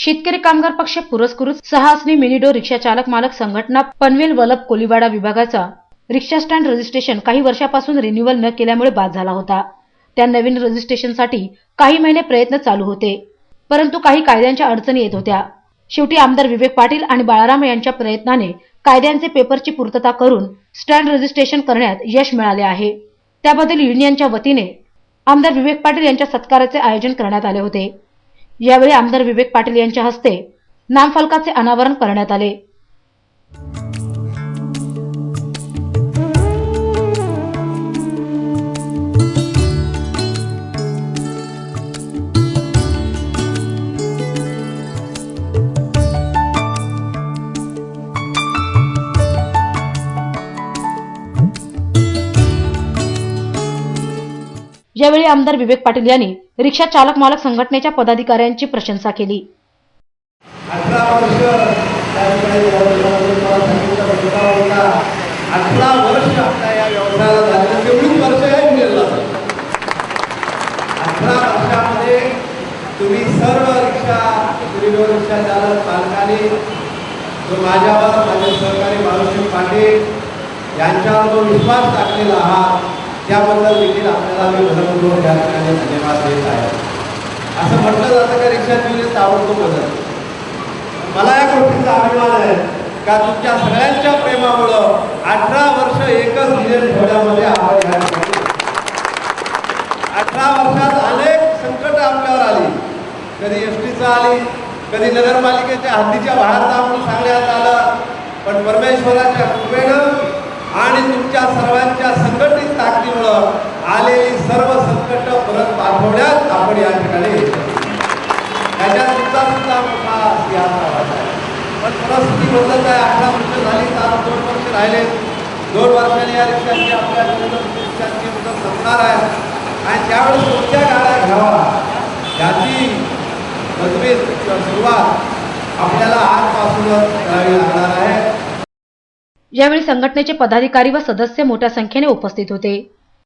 शेतकरी कामगार पक्ष पुरस्कृत सहासनी मिनिडो रिक्षा चालक मालक संघटना पनवेल वलप कोलीवाडा विभागाचा रिक्षा स्टँड रजिस्ट्रेशन काही वर्षापासून रिन्यूअल न केल्यामुळे बाद झाला होता। त्या नवीन रजिस्ट्रेशनसाठी काही महिने प्रयत्न चालू होते, परंतु काही कायद्यांच्या अडचणी येत होत्या। शेवटी आमदार विवेक पाटील आणि बाळाराम यांच्या प्रयत्नाने कायद्यांचे पेपरची पूर्तता करून स्टँड रजिस्ट्रेशन करण्यात यश मिळाले आहे। त्याबद्दल युनियनच्या वतीने आमदार विवेक पाटील यांच्या सत्काराचे आयोजन करण्यात आले होते। यावेळी आमदार विवेक पाटील यांच्या हस्ते नामफलकाचे अनावरण करण्यात आले। यावेळी आमदार विवेक पाटील यांनी रिक्षा चालक मालक संघटनेच्या पदाधिकाऱ्यांची प्रशंसा केली। 18 वर्ष आपल्या या व्यवसायाला झाले, तेवढीच वर्ष आहे मिळाला। 18 वर्षामध्ये तुम्ही सर्व रिक्षा चालक मालकांनी जो माझ्यावर माझे सहकारी बाळासाहेब पाटील यांच्यावर जो विश्वास टाकलेला आहात त्याबद्दल देखील आपल्याला मी मनपूर्वक या ठिकाणी धन्यवाद देत आहे। असं म्हटलं जातं का रिक्षात युनियन आवडतो बदल। मला या गोष्टीचा अभिमान आहे का तुमच्या सगळ्यांच्या प्रेमामुळं 18 वर्ष एकच युनियन ठेवण्यामध्ये आपण या ठिकाणी 18 वर्षात अनेक संकट आपल्यावर आली। कधी एसटीचं आली, कधी नगरपालिकेच्या हद्दीच्या बाहेरचा म्हणून सांगण्यात आलं, पण परमेश्वराच्या कृपेनं आणि तुमच्या सर्वांच्या संघटित ताकदीमुळं आलेली सर्व संकट परत पाठवण्यात आपण या ठिकाणी त्याच्यात तुमचा सुद्धा मोठा सिंहाचा वाटा आहे। पण परिस्थिती बदलत आहे। 18 वर्ष झाली, तर 2 वर्ष राहिले। 2 वर्षांनी या रिक्षाची आपल्याकडे रिक्षाची मुदत संपणार आहे आणि त्यावेळेस कोणत्या गाड्या घ्यावा याची मजबूत सुरुवात आपल्याला आजपासूनच करावी लागणार आहे। यावेळी संघटनेचे पदाधिकारी व सदस्य मोठ्या संख्येने उपस्थित होते।